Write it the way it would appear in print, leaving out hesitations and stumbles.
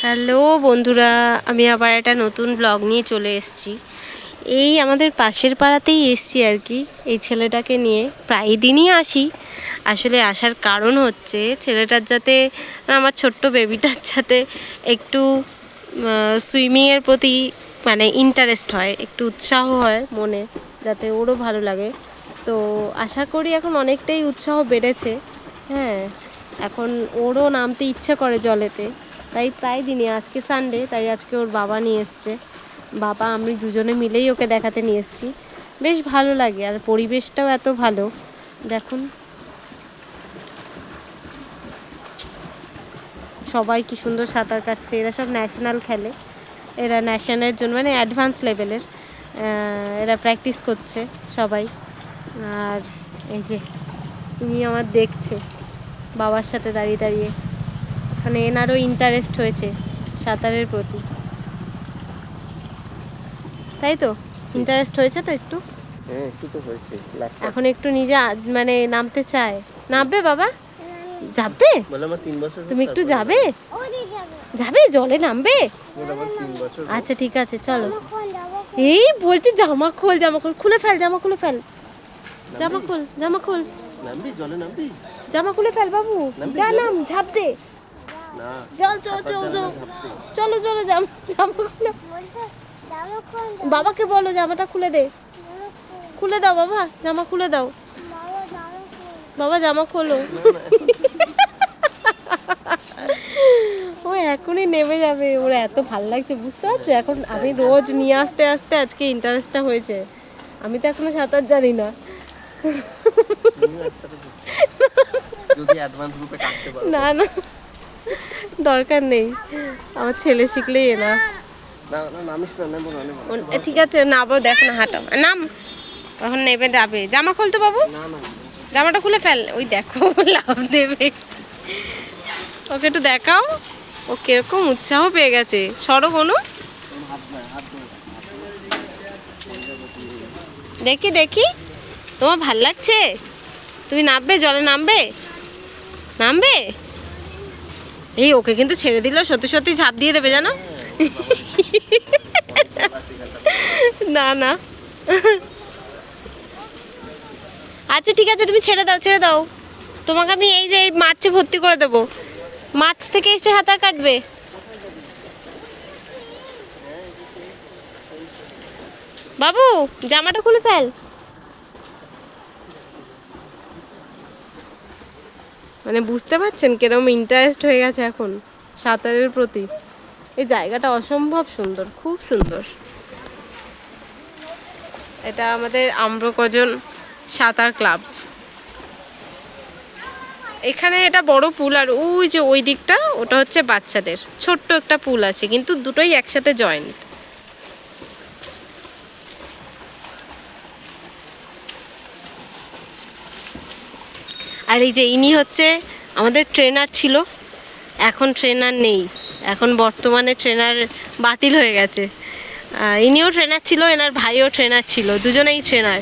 Hello বন্ধুরা, আমি আবার একটা নতুন ব্লগ নিয়ে চলে এসেছি। এই আমাদের পাশের পাড়াতেই এসেছি আর কি, এই ছেলেটাকে নিয়ে। প্রায় দিনই আসি। আসলে আসার কারণ হচ্ছে ছেলেটার যাতে, আমার ছোট্ট বেবিটার যাতে একটু সুইমিংয়ের প্রতি মানে ইন্টারেস্ট হয়, একটু উৎসাহ হয় মনে, যাতে ওরও ভালো লাগে। তো আশা করি এখন অনেকটাই উৎসাহ বেড়েছে। হ্যাঁ, এখন ওরও নামতে ইচ্ছা করে জলেতে। তাই প্রায় দিনই, আজকে সানডে তাই আজকে ওর বাবা নিয়ে এসছে। বাবা আমি দুজনে মিলেই ওকে দেখাতে নিয়ে এসেছি। বেশ ভালো লাগে, আর পরিবেশটাও এত ভালো। দেখুন সবাই কি সুন্দর সাঁতার কাটছে। এরা সব ন্যাশনাল খেলে, এরা ন্যাশনালের জন্য মানে অ্যাডভান্স লেভেলের এরা প্র্যাকটিস করছে সবাই। আর এই যে তুমি আমার দেখছে বাবার সাথে দাঁড়িয়ে দাঁড়িয়ে, মানে এনারও ইন্টারেস্ট হয়েছে সাঁতারের প্রতি, তাই তো? ইন্টারেস্ট হয়েছে তো একটু? হ্যাঁ, একটু তো হয়েছে। এখন একটু নিজে মানে নামতে চায়। নামবে বাবা? যাবে? বলে আমার 3 বছর। তুমি একটু যাবে? যাবে জলে নামবে? আমার 3 বছর। আচ্ছা ঠিক আছে, চলো। এই বলছে জামা খোল, জামা খোল, খুলে ফেল, জামা খুলে ফেল, জামা খোল, জামা খোল। নামবি জলে? নামবি? জামা খুলে ফেল বাবু, যা নাম, ঝাঁপ দে। না, চল চল চল চল, চলো চলো, জামা খুলে। বাবাকে বলো জামাটা খুলে দে, খুলে দাও বাবা, জামা খুলে দাও। বাবা জামা খোলো। ও এখনই নেমে যাবে, ওরা এত ভালো লাগছে, বুঝতে পারছো? এখন আমি রোজ নিয়ে আসতে আসতে আজকে ইন্টারেস্টটা হয়েছে। আমি তো এখনো সাঁতার জানি না। যদি অ্যাডভান্স গ্রুপে কাটতে পারো। না না, দরকার নেই, আমার ছেলে শিখলেই না। না না, নামিস না, নেব না। ঠিক আছে, নামো, দেখো না, হাঁটাও, নাম। এখন নেবে যাবে, জামা খুলতে বাবু, না না, জামাটা খুলে ফেল। ওই দেখো লাভ দেবে, ওকে একটু দেখাও, ও কিরকম উৎসাহ পেয়ে গেছে। সরো কোনো, দেখি দেখি, তোমার ভাল লাগছে? তুমি নামবে জলে, নামবে? নামবে? এই ওকে কিন্তু ছেড়ে দিল, সত্যি সত্যি ঝাঁপ দিয়ে দেবে জানো। না না, আচ্ছা ঠিক আছে, তুমি ছেড়ে দাও, ছেড়ে দাও। তোমাকে আমি এই যে এই মার্চে ভর্তি করে দেবো, মার্চ থেকে এসে সাঁতার কাটবে। বাবু জামাটা খুলে ফেল। মানে বুঝতে পারছেন কিরকম ইন্টারেস্ট হয়ে গেছে এখন সাঁতারের প্রতি। এই জায়গাটা অসম্ভব সুন্দর, খুব সুন্দর। এটা আমাদের আম্রকজন সাঁতার ক্লাব। এখানে এটা বড় পুল, আর ওই যে ওই দিকটা ওটা হচ্ছে বাচ্চাদের ছোট্ট একটা পুল আছে, কিন্তু দুটোই একসাথে জয়েন্ট। আর এই যে ইনি হচ্ছে আমাদের ট্রেনার ছিল, এখন ট্রেনার নেই, এখন বর্তমানে ট্রেনার বাতিল হয়ে গেছে। ইনিও ট্রেনার ছিল, এনার ভাইও ট্রেনার ছিল, দুজনেই ট্রেনার।